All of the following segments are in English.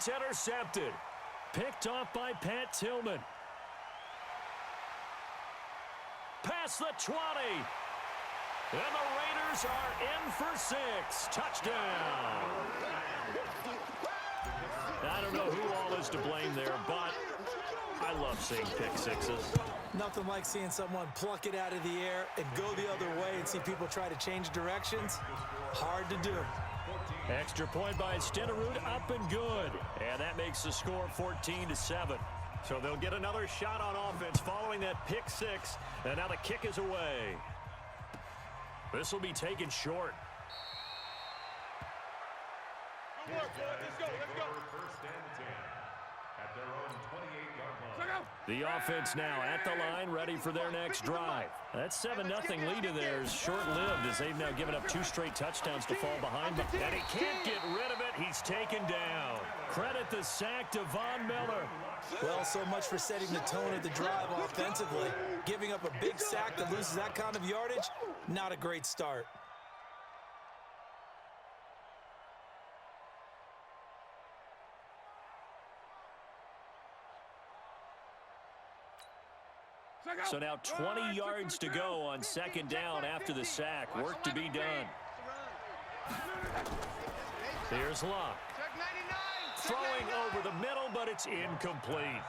it's intercepted. Picked off by Pat Tillman. Past the 20. And the Raiders are in for 6. Touchdown. I don't know who all is to blame there, but I love seeing pick sixes. Nothing like seeing someone pluck it out of the air and go the other way and see people try to change directions. Hard to do. Extra point by Stenerud, up and good. And that makes the score 14-7. So they'll get another shot on offense following that pick six. And now the kick is away. This will be taken short. Good work, boys. Let's go. Let's go. First and 10 at their own 28-yard line. The offense now at the line, ready for their next drive. That 7-0 lead of theirs short-lived as they've now given up 2 straight touchdowns to fall behind. And he can't get rid of it. He's taken down. Credit the sack to Von Miller. Well, so much for setting the tone of the drive offensively. Giving up a big sack that loses that kind of yardage, not a great start. So now 20 yards to go on second down after the sack. Work to be done. Here's Locke. Throwing over the middle, but it's incomplete.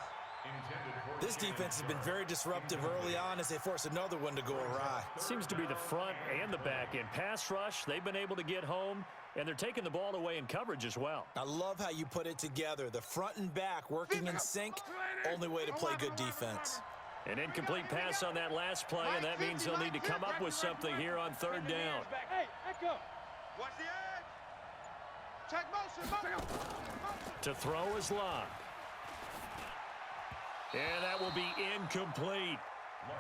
This defense has been very disruptive early on as they force another one to go awry. Seems to be the front and the back end. Pass rush, they've been able to get home, and they're taking the ball away in coverage as well. I love how you put it together. The front and back working in sync, only way to play good defense. An incomplete pass on that last play, and that means they'll need to come up with something here on third down. Hey, echo. Watch the edge. Check motion. To throw is Locke. And that will be incomplete.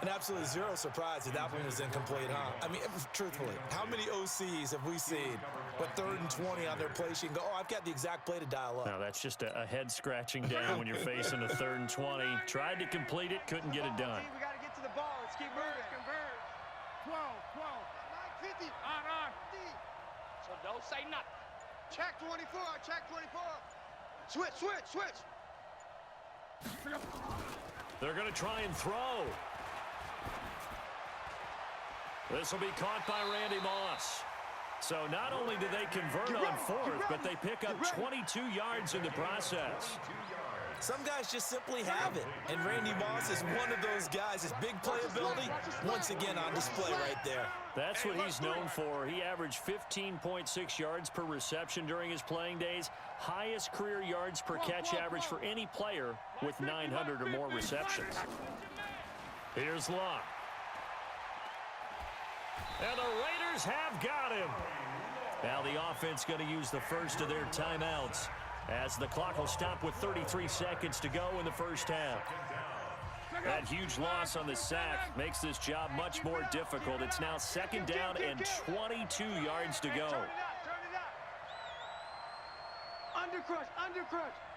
And absolutely zero surprise that one was incomplete, huh? I mean, truthfully, how many OCs have we seen with 3rd and 20 on their play sheet and go, oh, I've got the exact play to dial up? Now, that's just a head scratching down when you're facing a 3rd and 20. Tried to complete it, couldn't get it done. We got to get to the ball. Let's keep moving. Convert. 12. 950. On. So don't say nothing. Check 24. Check 24. Switch. They're going to try and throw. This will be caught by Randy Moss. So not only do they convert on 4th, but they pick up 22 yards in the process. Some guys just simply have it, and Randy Moss is one of those guys. His big playability, once again on display right there. That's what he's known for. He averaged 15.6 yards per reception during his playing days. Highest career yards per catch average for any player with 900 or more receptions. Here's Locke. And the Raiders have got him. Now the offense going to use the first of their timeouts as the clock will stop with 33 seconds to go in the first half. That huge loss on the sack makes this job much more difficult. It's now second down and 22 yards to go.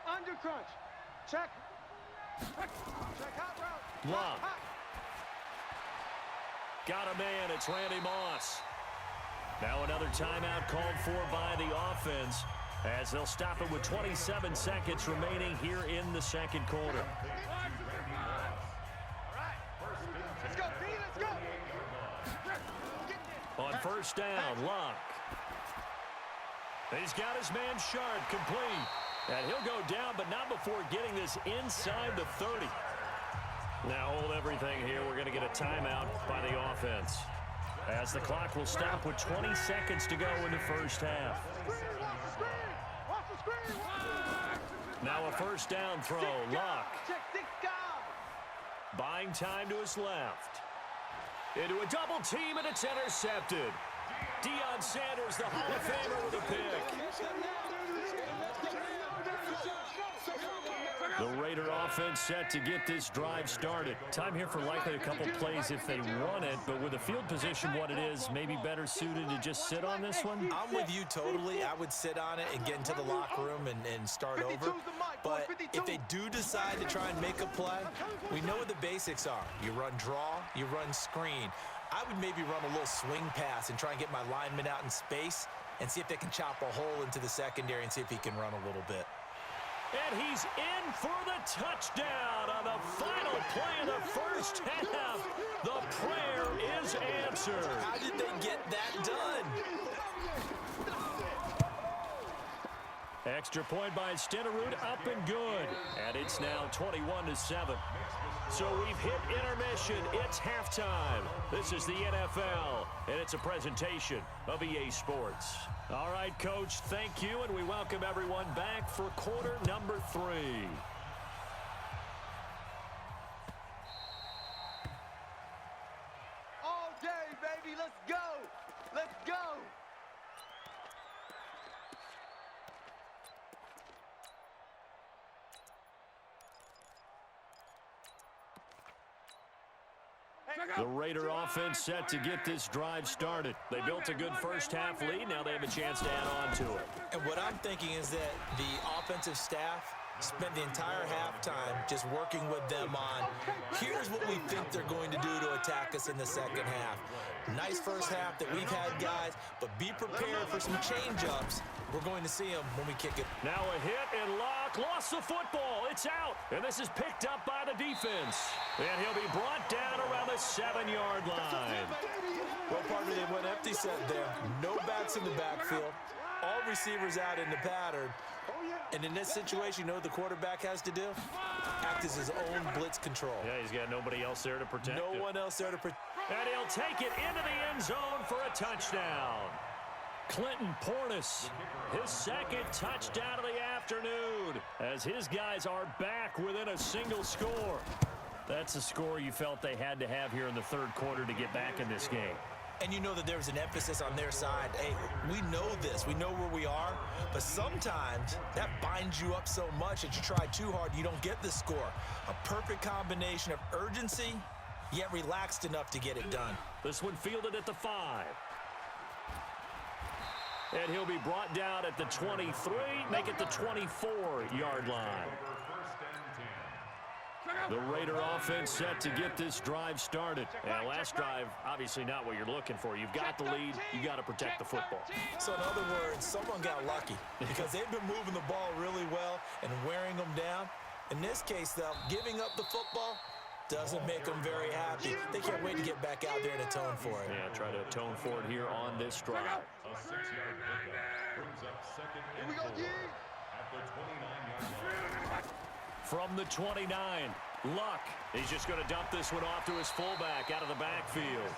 Undercrunch. Check hot route. Locke. Got a man, it's Randy Moss. Now another timeout called for by the offense as they'll stop it with 27 seconds remaining here in the second quarter. Let's go, B, let's go. On first down, Locke. He's got his man Sharp complete. And he'll go down, but not before getting this inside the 30. Now hold everything here. We're going to get a timeout by the offense as the clock will stop with 20 seconds to go in the first half. Now a first down throw. Locke. Buying time to his left. Into a double team, and it's intercepted. Deion Sanders, the Hall of Famer, with a pick. The Raider offense set to get this drive started. Time here for likely a couple plays if they run it, but with the field position what it is, maybe better suited to just sit on this one? I'm with you totally. I would sit on it and get into the locker room and start over. But if they do decide to try and make a play, we know what the basics are. You run draw, you run screen. I would maybe run a little swing pass and try and get my lineman out in space and see if they can chop a hole into the secondary and see if he can run a little bit. And he's in for the touchdown on the final play of the first half. The prayer is answered. How did they get that done? Extra point by Stenerud, up and good. And it's now 21-7. So we've hit intermission. It's halftime. This is the NFL, and it's a presentation of EA Sports. All right, Coach, thank you, and we welcome everyone back for quarter number 3. All day, baby. Let's go. Let's go. The Raider offense set to get this drive started. They built a good first half lead. Now they have a chance to add on to it. And what I'm thinking is that the offensive staff spent the entire halftime just working with them on, here's what we think they're going to do to attack us in the second half. Nice first half that we've had, guys, but be prepared for some change-ups. We're going to see them when we kick it. Now a hit and Locke lost the football. It's out, and this is picked up by the defense. And he'll be brought down around the 7-yard line. Well, partner, they went empty set there. No backs in the backfield. All receivers out in the pattern. And in this situation, you know what the quarterback has to do? Act as his own blitz control. Yeah, he's got nobody else there to protect him. No one else there to protect. And he'll take it into the end zone for a touchdown. Clinton Portis, his second touchdown of the afternoon, as his guys are back within a single score. That's a score you felt they had to have here in the third quarter to get back in this game. And you know that there's an emphasis on their side. Hey, we know this. We know where we are. But sometimes that binds you up so much that you try too hard, you don't get the score. A perfect combination of urgency, yet relaxed enough to get it done. This one fielded at the 5. And he'll be brought down at the 23, make it the 24-yard line. The Raider offense set to get this drive started. And last drive, obviously not what you're looking for. You've got the lead. You've got to protect the football. So in other words, someone got lucky because they've been moving the ball really well and wearing them down. In this case, though, giving up the football doesn't make them very happy. They can't wait to get back out there and atone for it. Yeah, try to atone for it here on this drive. A 6-yard pickup brings up second and goal at the 29-yard line. From the 29, Luck. He's just going to dump this one off to his fullback out of the backfield.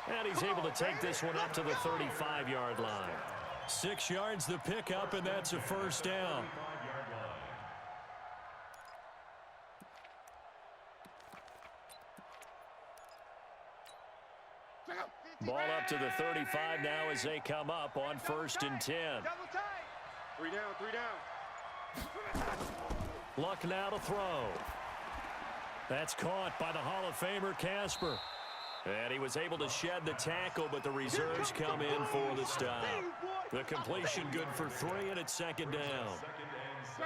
And he's able to take this one up to the 35-yard line. 6 yards the pickup, and that's a first down. Ball up to the 35 now as they come up on 1st and 10. 3 down, 3 down. Luck now to throw. That's caught by the Hall of Famer Casper. And he was able to shed the tackle, but the reserves come in for the stop. The completion good for 3, and it's 2nd down.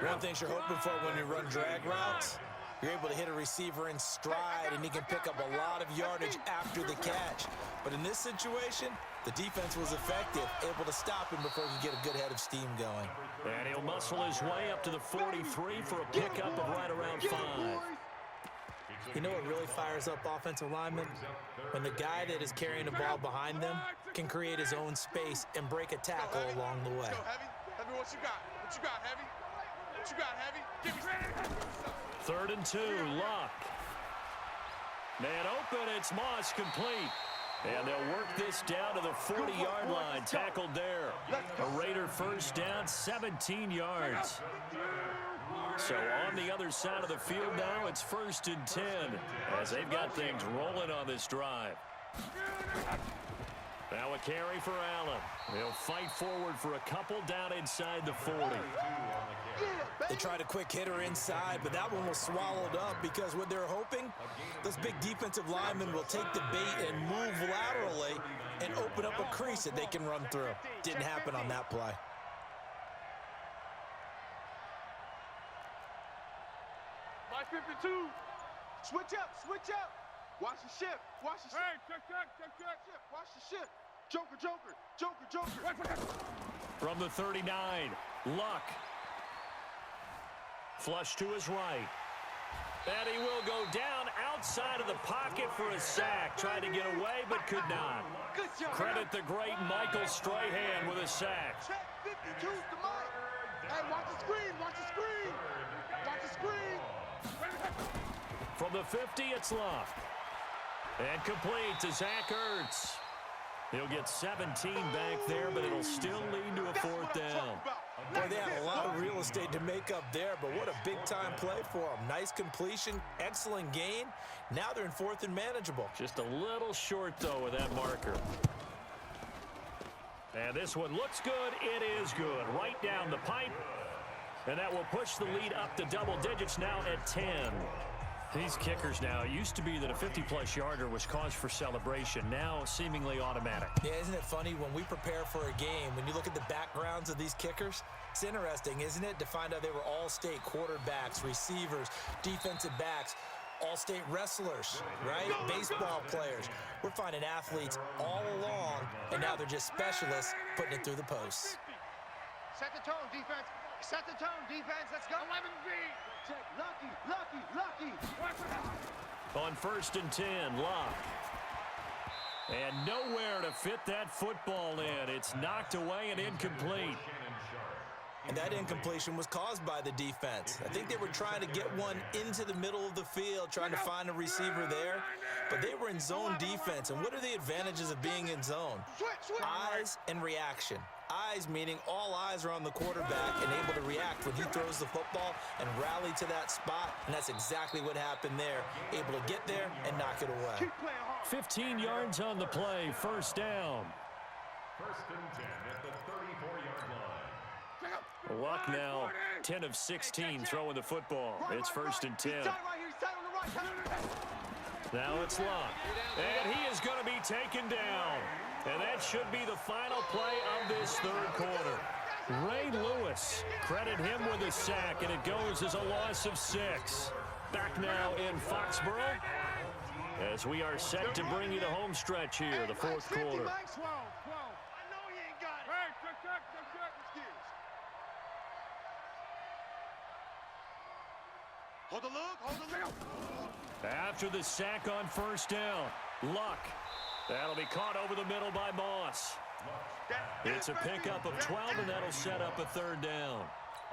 One thing you're hoping for when you run drag routes, you're able to hit a receiver in stride, and he can pick up a lot of yardage after the catch. But in this situation, the defense was effective, able to stop him before he could get a good head of steam going. And he'll muscle his way up to the 43 for a pickup of right around 5. You know what really fires up offensive linemen? When the guy that is carrying the ball behind them can create his own space and break a tackle along the way. Heavy, what you got? What you got, Heavy? What you got, Heavy? Give me 3rd and 2, Luck. Man open, it's Moss complete. And they'll work this down to the 40-yard line, tackled there. A Raider first down, 17 yards. So on the other side of the field now, it's 1st and 10 as they've got things rolling on this drive. Now a carry for Allen. They'll fight forward for a couple down inside the 40. They tried a quick hitter inside, but that one was swallowed up because what they're hoping, those big defensive linemen will take the bait and move laterally and open up a crease that they can run through. Didn't happen on that play. My 52. Switch up, switch up. Watch the ship, watch the ship. Hey, check. Watch the ship. Joker. From the 39, Luck. Flush to his right. And he will go down outside of the pocket for a sack. Tried to get away, but could not. Credit the great Michael Strahan with a sack. Check 52 to Mike. Hey, watch the screen, watch the screen. Watch the screen. From the 50, it's Luck. And complete to Zach Ertz. He'll get 17 back there, but it'll still lead to a fourth down. Boy, they had a lot of real estate to make up there, but what a big-time play for them. Nice completion, excellent gain. Now they're in fourth and manageable. Just a little short, though, with that marker. And this one looks good. It is good. Right down the pipe. And that will push the lead up to double digits now at 10. These kickers now, it used to be that a 50-plus yarder was cause for celebration. Now seemingly automatic. Yeah, isn't it funny when we prepare for a game, when you look at the backgrounds of these kickers, it's interesting, isn't it, to find out they were all-state quarterbacks, receivers, defensive backs, all-state wrestlers, right? Baseball players. We're finding athletes all along, and now they're just specialists putting it through the posts. Set the tone, defense. Set the tone, defense. Let's go. 11 feet. Lucky. On 1st and 10, Luck. And nowhere to fit that football in. It's knocked away and incomplete. And that incompletion was caused by the defense. I think they were trying to get one into the middle of the field, trying to find a receiver there. But they were in zone defense. And what are the advantages of being in zone? Eyes and reaction. Eyes meaning all eyes are on the quarterback and able to react when he throws the football and rally to that spot. And that's exactly what happened there. Able to get there and knock it away. 15 yards on the play. First down. 1st and 10 at the 34-yard line. Luck now 10 of 16 throwing the football. It's 1st and 10. Now it's Luck. And he is going to be taken down. And that should be the final play of this third quarter. Ray Lewis, credit him with a sack, and it goes as a loss of 6. Back now in Foxborough as we are set to bring you the home stretch here, the fourth quarter. Hold the look. After the sack on first down, Luck. That'll be caught over the middle by Moss. It's a pickup of 12, and that'll set up a third down.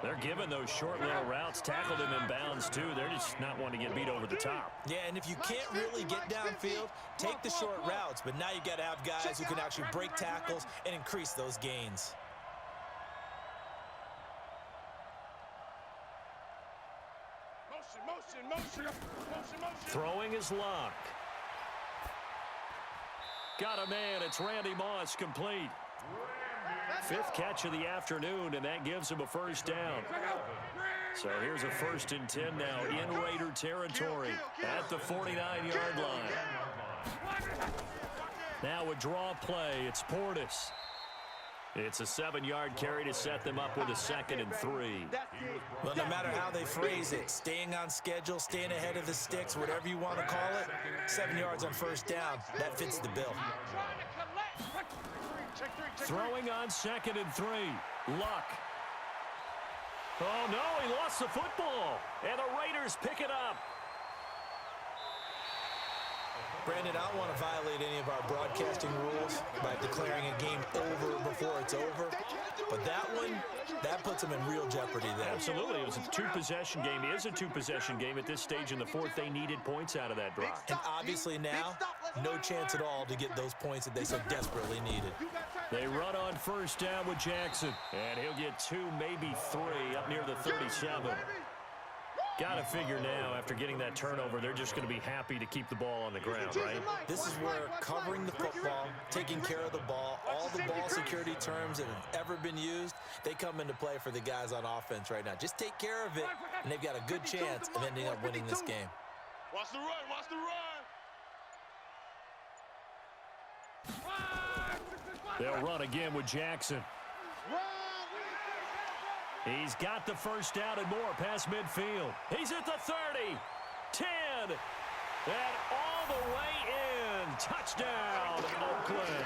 They're giving those short little routes, tackled him in bounds, too. They're just not wanting to get beat over the top. Yeah, and if you can't really get downfield, take the short routes. But now you've got to have guys who can actually break tackles and increase those gains. Motion. Throwing is Luck. Got a man. It's Randy Moss, complete. 5th catch of the afternoon, and that gives him a first down. So here's a 1st and 10 now in Raider territory at the 49-yard line. Now a draw play. It's Portis. It's a 7-yard carry to set them up with a 2nd and 3. Well, no matter how they phrase it, staying on schedule, staying ahead of the sticks, whatever you want to call it, 7 yards on first down, that fits the bill. Throwing on 2nd and 3. Luck. Oh, no, he lost the football. And the Raiders pick it up. Brandon, I don't want to violate any of our broadcasting rules by declaring a game over before it's over. But that one, that puts them in real jeopardy there. Absolutely. It was a two-possession game. It is a two-possession game at this stage in the fourth. They needed points out of that drive. And obviously now, no chance at all to get those points that they so desperately needed. They run on first down with Jackson. And he'll get 2, maybe 3 up near the 37. Got to figure now, after getting that turnover, they're just going to be happy to keep the ball on the ground, right? This is where covering the football, taking care of the ball, all the ball security terms that have ever been used, they come into play for the guys on offense right now. Just take care of it, and they've got a good chance of ending up winning this game. Watch the run. They'll run again with Jackson. He's got the first down and more past midfield. He's at the 30, 10, and all the way in. Touchdown, Oakland.